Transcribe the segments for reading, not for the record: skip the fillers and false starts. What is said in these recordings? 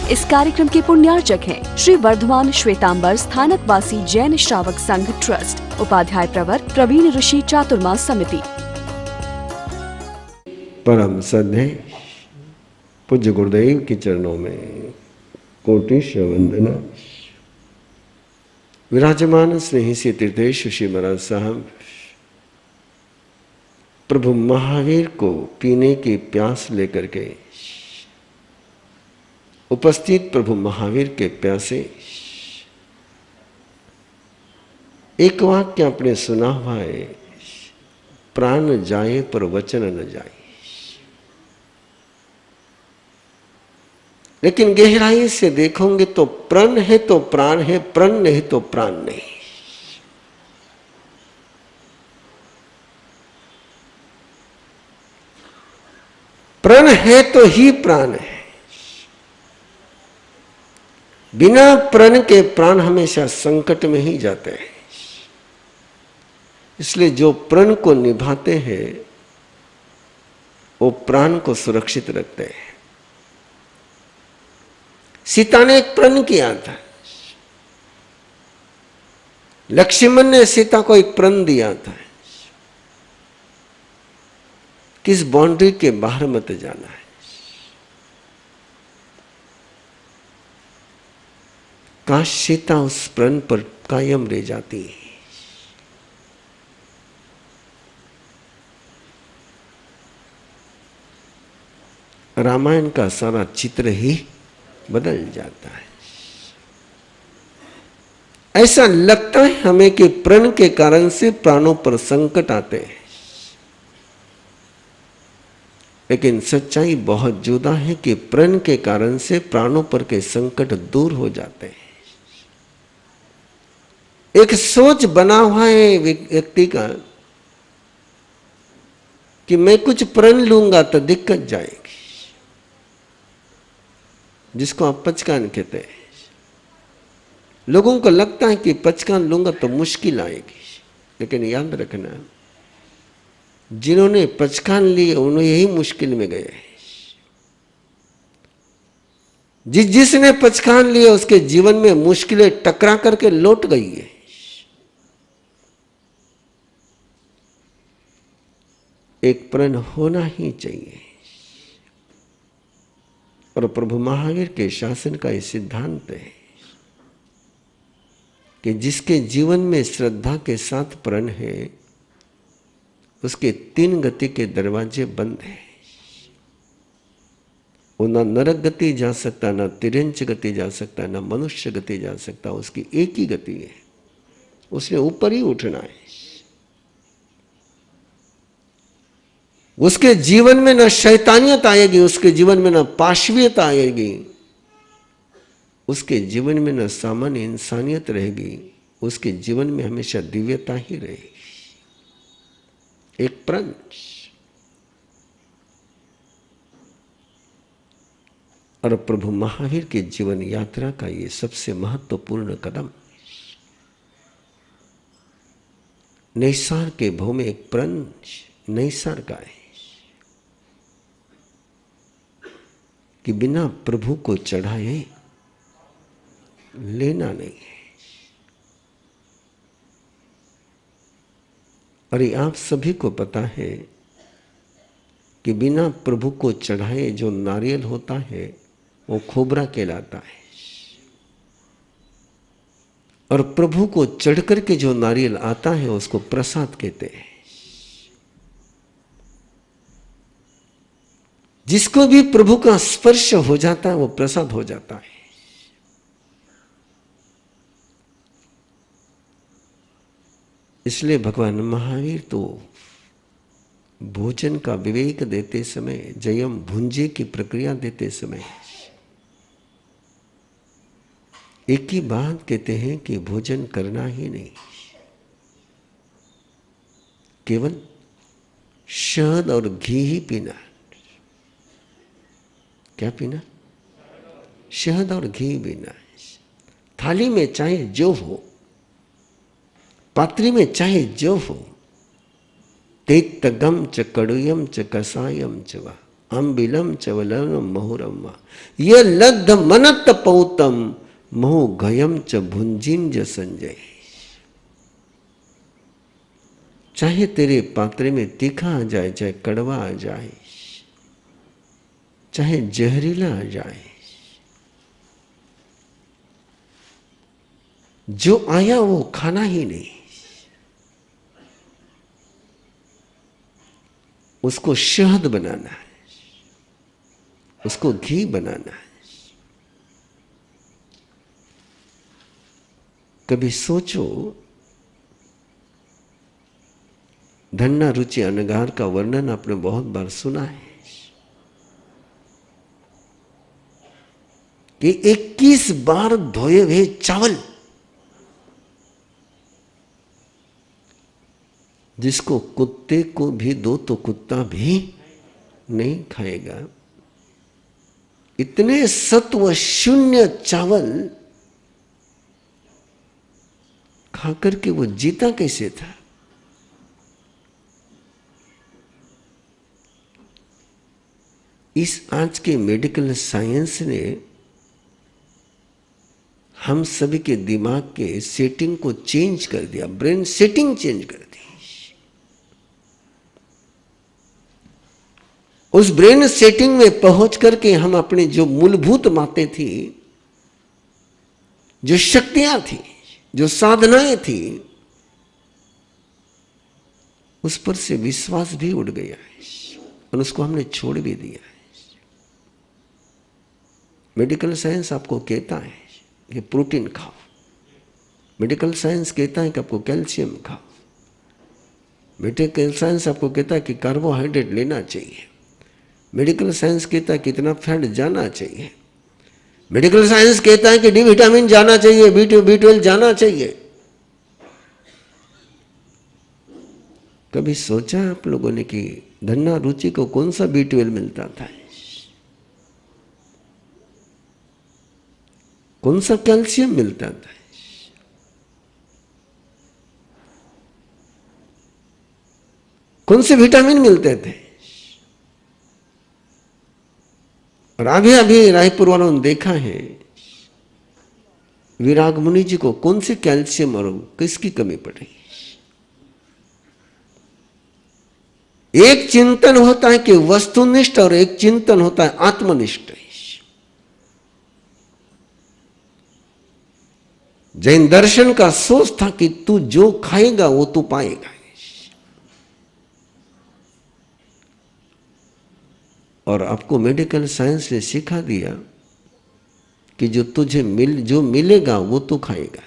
इस कार्यक्रम के पुण्यार्चक हैं श्री वर्धमान श्वेतांबर स्थानकवासी जैन श्रावक संघ ट्रस्ट, उपाध्याय प्रवर प्रवीण ऋषि चातुर्मास समिति। परम सद्य पूज्य गुरुदेव के चरणों में कोटि वंदना। विराजमान स्नेही से तीर्थेश श्री महाराज साहब प्रभु महावीर को पीने की प्यास लेकर के उपस्थित प्रभु महावीर के प्यासे एक वाक्य आपने सुना हुआ है, प्राण जाए पर वचन न जाए। लेकिन गहराई से देखोगे तो प्रण है तो प्राण है, प्रण नहीं तो प्राण नहीं। प्रण है तो ही प्राण है। बिना प्रण के प्राण हमेशा संकट में ही जाते हैं। इसलिए जो प्रण को निभाते हैं वो प्राण को सुरक्षित रखते हैं। सीता ने एक प्रण किया था, लक्ष्मण ने सीता को एक प्रण दिया था, किस बाउंड्री के बाहर मत जाना है। काश सीता उस प्रण पर कायम रह जाती है। रामायण का सारा चित्र ही बदल जाता है। ऐसा लगता है हमें कि प्रण के कारण से प्राणों पर संकट आते हैं, लेकिन सच्चाई बहुत जुदा है कि प्रण के कारण से प्राणों पर के संकट दूर हो जाते हैं। एक सोच बना हुआ है व्यक्ति का कि मैं कुछ प्रण लूंगा तो दिक्कत जाएगी, जिसको आप पचकान कहते हैं। लोगों को लगता है कि पचकान लूंगा तो मुश्किल आएगी, लेकिन याद रखना, जिन्होंने पचकान लिए उन्हें यही मुश्किल में गए। जिसने पचकान लिए उसके जीवन में मुश्किलें टकरा करके लौट गई है। एक प्रण होना ही चाहिए, और प्रभु महावीर के शासन का ये सिद्धांत है कि जिसके जीवन में श्रद्धा के साथ प्रण है उसके 3 गति के दरवाजे बंद हैं। वो ना नरक गति जा सकता, ना तिरंच गति जा सकता, ना मनुष्य गति जा सकता। उसकी एक ही गति है, उसने ऊपर ही उठना है। उसके जीवन में न शैतानियत आएगी, उसके जीवन में न पाशवियत आएगी, उसके जीवन में न सामान्य इंसानियत रहेगी, उसके जीवन में हमेशा दिव्यता ही रहेगी। एक प्रण। और प्रभु महावीर के जीवन यात्रा का ये सबसे महत्वपूर्ण कदम, नैसार के भव में एक प्रण नैसार का है कि बिना प्रभु को चढ़ाए लेना नहीं है। और ये आप सभी को पता है कि बिना प्रभु को चढ़ाए जो नारियल होता है वो खोबरा कहलाता है, और प्रभु को चढ़ करके जो नारियल आता है उसको प्रसाद कहते हैं। जिसको भी प्रभु का स्पर्श हो जाता है वो प्रसाद हो जाता है। इसलिए भगवान महावीर तो भोजन का विवेक देते समय, जयम भुंजे की प्रक्रिया देते समय एक ही बात कहते हैं कि भोजन करना ही नहीं, केवल शहद और घी ही पीना। क्या पीना? शहद और घी पीना। थाली में चाहे जो हो, पात्री में चाहे जो हो, तेतगम च कड़ुयम च कसायम च वा, अम्बिलम चवलम महुरम ये लद्ध मनत पौतम महु गयम च भुंजिंज संजय। चाहे तेरे पात्रे में तीखा आ जाए, चाहे कड़वा आ जाए, चाहे जहरीला आ जाए, जो आया वो खाना ही नहीं, उसको शहद बनाना है, उसको घी बनाना है। कभी सोचो, धन्ना रुचि अनगार का वर्णन आपने बहुत बार सुना है कि 21 बार धोए हुए चावल जिसको कुत्ते को भी दो तो कुत्ता भी नहीं खाएगा। इतने सत्व शून्य चावल खाकर के वो जीता कैसे था? इस आज के मेडिकल साइंस ने हम सभी के दिमाग के सेटिंग को चेंज कर दिया, ब्रेन सेटिंग चेंज कर दी। उस ब्रेन सेटिंग में पहुंच करके हम अपने जो मूलभूत बातें थी, जो शक्तियां थी, जो साधनाएं थी, उस पर से विश्वास भी उड़ गया है और उसको हमने छोड़ भी दिया है। मेडिकल साइंस आपको कहता है कि प्रोटीन खाओ, मेडिकल साइंस कहता है कि आपको कैल्शियम खाओ, मेडिकल साइंस आपको कहता है कि कार्बोहाइड्रेट लेना चाहिए, मेडिकल साइंस कहता है कि इतना फैट जाना चाहिए, मेडिकल साइंस कहता है कि डी विटामिन जाना चाहिए, B12 जाना चाहिए। कभी सोचा आप लोगों ने कि धन्ना रुचि को कौन सा B12 मिलता था, कौन सा कैल्शियम मिलता था? कौन से विटामिन मिलते थे? और अभी अभी रायपुर वालों ने देखा है विराग मुनि जी को कौन से कैल्शियम और किसकी कमी पड़ी। एक चिंतन होता है कि वस्तुनिष्ठ और एक चिंतन होता है आत्मनिष्ठ। जैन दर्शन का सोच था कि तू जो खाएगा वो तू पाएगा, और आपको मेडिकल साइंस ने सिखा दिया कि जो तुझे जो मिलेगा वो तू खाएगा।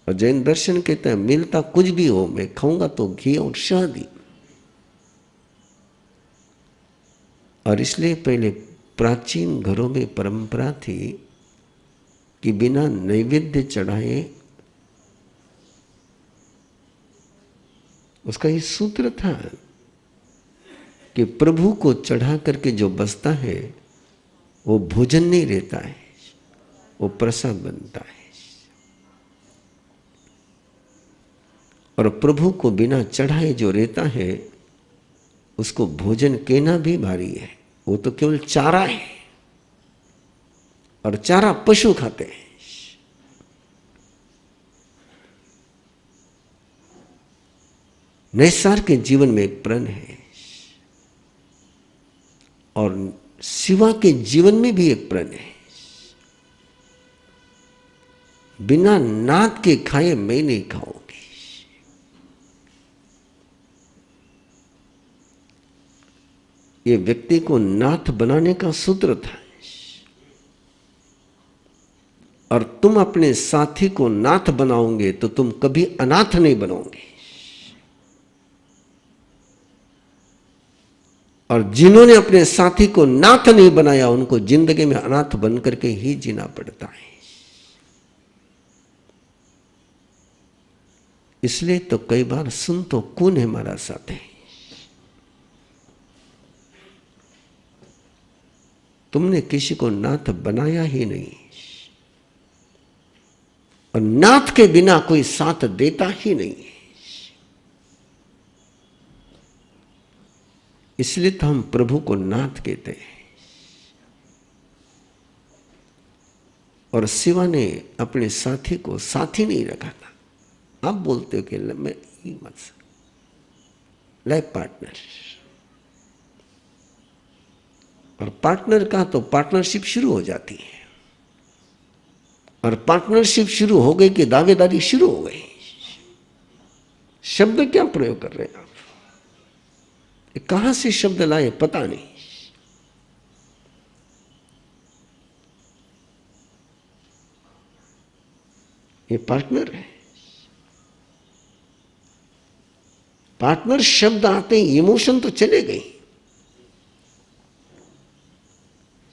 और जैन दर्शन कहता है मिलता कुछ भी हो, मैं खाऊंगा तो घी और शहद ही। और इसलिए पहले प्राचीन घरों में परंपरा थी कि बिना नैवेद्य चढ़ाए, उसका ये सूत्र था कि प्रभु को चढ़ा करके जो बचता है वो भोजन नहीं रहता है, वो प्रसाद बनता है। और प्रभु को बिना चढ़ाए जो रहता है उसको भोजन कहना भी भारी है, वो तो केवल चारा है, और चारा पशु खाते हैं। नैसार के जीवन में एक प्रण है और शिवा के जीवन में भी एक प्रण है। बिना नाथ के खाए मैं नहीं खाऊंगी। ये व्यक्ति को नाथ बनाने का सूत्र था। और तुम अपने साथी को नाथ बनाओगे तो तुम कभी अनाथ नहीं बनोगे। और जिन्होंने अपने साथी को नाथ नहीं बनाया उनको जिंदगी में अनाथ बन करके ही जीना पड़ता है। इसलिए तो कई बार सुन तो कौन है हमारा साथी, तुमने किसी को नाथ बनाया ही नहीं, और नाथ के बिना कोई साथ देता ही नहीं है। इसलिए तो हम प्रभु को नाथ कहते हैं। और शिवा ने अपने साथी को साथी नहीं रखा था। आप बोलते हो कि मैं मत लाइफ पार्टनर, और पार्टनर का तो पार्टनरशिप शुरू हो जाती है, और पार्टनरशिप शुरू हो गई कि दावेदारी शुरू हो गई। शब्द क्या प्रयोग कर रहे हैं आप? कहां से शब्द लाए पता नहीं। ये पार्टनर है। पार्टनर शब्द आते ही इमोशन तो चले गई।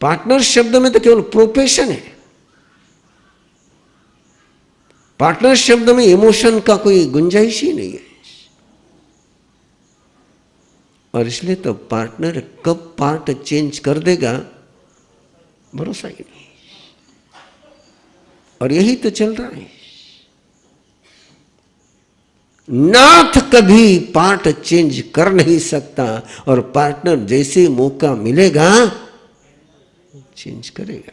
पार्टनर शब्द में तो केवल प्रोफेशन है। पार्टनर शब्द में इमोशन का कोई गुंजाइश ही नहीं है। और इसलिए तो पार्टनर कब पार्ट चेंज कर देगा भरोसा ही नहीं। और यही तो चल रहा है। नाथ कभी पार्ट चेंज कर नहीं सकता, और पार्टनर जैसे मौका मिलेगा चेंज करेगा।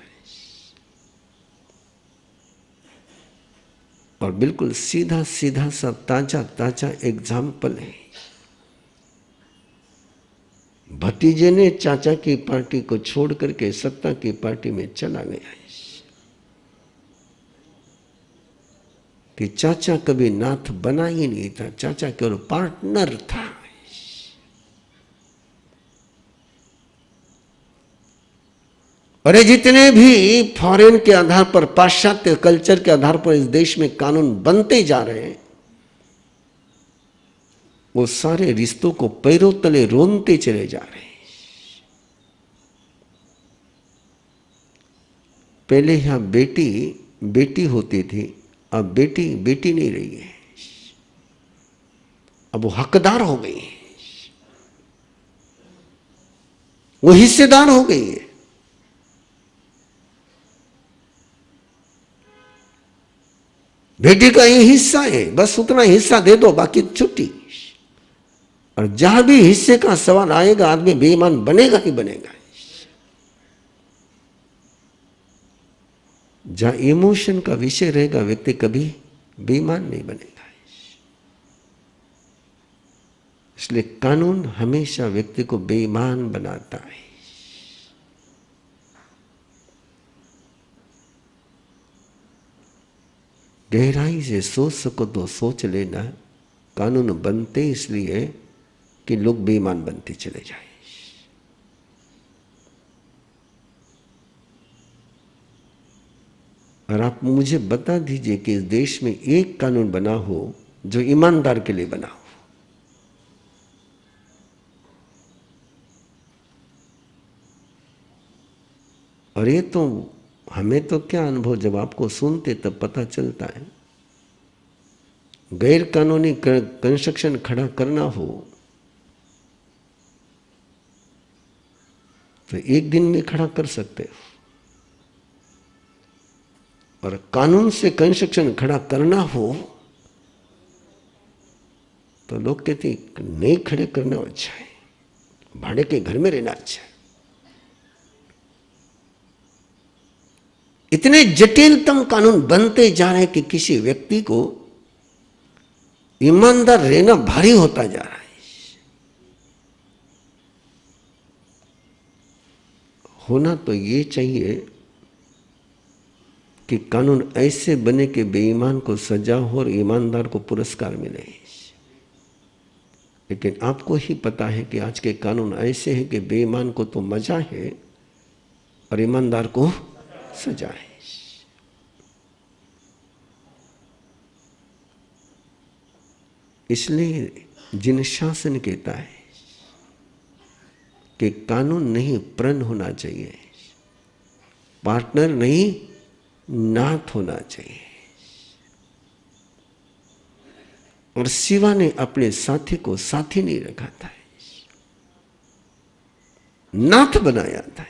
और बिल्कुल सीधा सीधा सा ताजा ताजा एग्जाम्पल है। भतीजे ने चाचा की पार्टी को छोड़ करके सत्ता की पार्टी में चला गया है। कि चाचा कभी नाथ बना ही नहीं था, चाचा केवल पार्टनर था। और ये जितने भी फॉरेन के आधार पर, पाश्चात्य कल्चर के आधार पर इस देश में कानून बनते जा रहे हैं, वो सारे रिश्तों को पैरों तले रोनते चले जा रहे हैं। पहले यहां बेटी बेटी होती थी, अब बेटी बेटी नहीं रही है। अब वो हकदार हो गई है, वो हिस्सेदार हो गई है। बेटी का ये हिस्सा है, बस उतना हिस्सा दे दो, बाकी छुट्टी। और जहां भी हिस्से का सवाल आएगा आदमी बेईमान बनेगा ही बनेगा। जहां इमोशन का विषय रहेगा व्यक्ति कभी बेईमान नहीं बनेगा। इसलिए कानून हमेशा व्यक्ति को बेईमान बनाता है। गहराई से सोच सको तो सोच लेना, कानून बनते इसलिए कि लोग बेईमान बनते चले जाएं। और आप मुझे बता दीजिए कि इस देश में एक कानून बना हो जो ईमानदार के लिए बना हो। और ये तो हमें तो क्या अनुभव, जब आपको सुनते तब पता चलता है। गैर कानूनी कंस्ट्रक्शन खड़ा करना हो तो एक दिन में खड़ा कर सकते हो, और कानून से कंस्ट्रक्शन खड़ा करना हो तो लोग कहते नहीं खड़े करना अच्छा है, भाड़े के घर में रहना अच्छा है। इतने जटिलतम कानून बनते जा रहे हैं कि किसी व्यक्ति को ईमानदार रहना भारी होता जा रहा है। होना तो ये चाहिए कि कानून ऐसे बने कि बेईमान को सजा हो और ईमानदार को पुरस्कार मिले। लेकिन आपको ही पता है कि आज के कानून ऐसे हैं कि बेईमान को तो मजा है और ईमानदार को सजा है। इसलिए जिन शासन कहता है कि कानून नहीं प्रण होना चाहिए, पार्टनर नहीं नाथ होना चाहिए। और शिवा ने अपने साथी को साथी नहीं रखा था, नाथ बनाया था।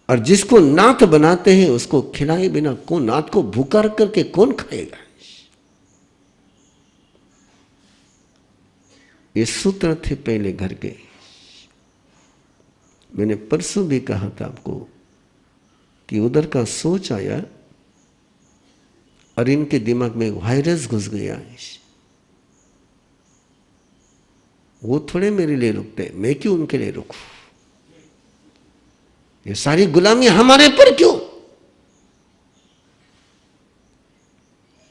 और जिसको नाथ बनाते हैं उसको खिलाए बिना कौन, नाथ को भूखा रख करके कौन खाएगा। ये सूत्र थे पहले घर के। मैंने परसों भी कहा था आपको कि उधर का सोच आया और इनके दिमाग में वायरस घुस गया। वो थोड़े मेरे लिए रुकते, मैं क्यों उनके लिए रुकूं? ये सारी गुलामी हमारे पर क्यों?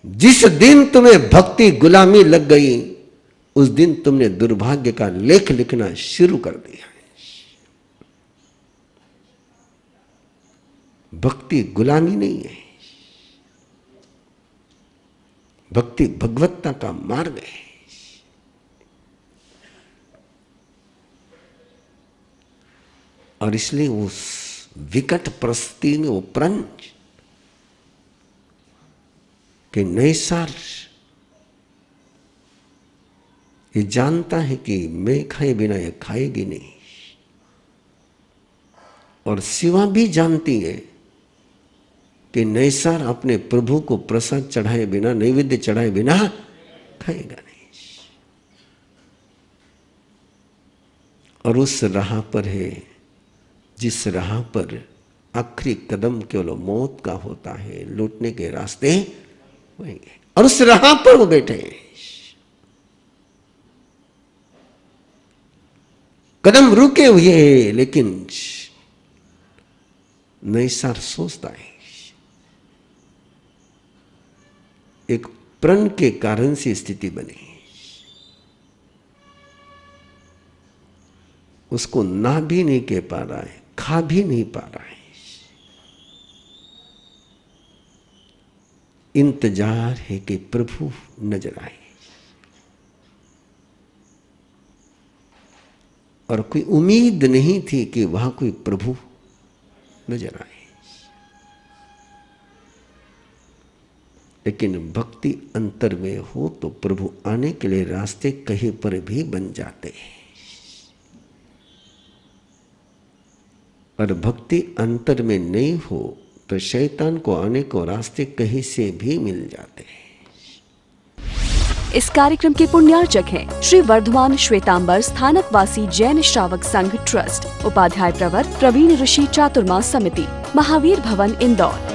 जिस दिन तुम्हें भक्ति गुलामी लग गई उस दिन तुमने दुर्भाग्य का लेख लिखना शुरू कर दिया। भक्ति गुलामी नहीं है, भक्ति भगवत्ता का मार्ग है। और इसलिए उस विकट परिस्थिति में वो प्रंच कि नैसार ये जानता है कि मैं खाए बिना ये खाएगी नहीं, और शिवा भी जानती है कि नैसार अपने प्रभु को प्रसाद चढ़ाए बिना, नैवेद्य चढ़ाए बिना खाएगा नहीं। और उस राह पर है जिस राह पर आखिरी कदम केवल मौत का होता है, लौटने के रास्ते वही है। और उस राह पर वो बैठे हैं। कदम रुके हुए हैं, लेकिन नैसार सोचता है एक प्रण के कारण से स्थिति बनी, उसको ना भी नहीं कह पा रहा है, खा भी नहीं पा रहा है। इंतजार है कि प्रभु नजर आए, और कोई उम्मीद नहीं थी कि वहां कोई प्रभु नजर आए। लेकिन भक्ति अंतर में हो तो प्रभु आने के लिए रास्ते कहीं पर भी बन जाते हैं। और भक्ति अंतर में नहीं हो तो शैतान को आने को रास्ते कहीं से भी मिल जाते हैं। इस कार्यक्रम के पुण्यार्चक हैं श्री वर्धमान श्वेतांबर स्थानकवासी जैन श्रावक संघ ट्रस्ट, उपाध्याय प्रवर प्रवीण ऋषि चातुर्मास समिति, महावीर भवन, इंदौर।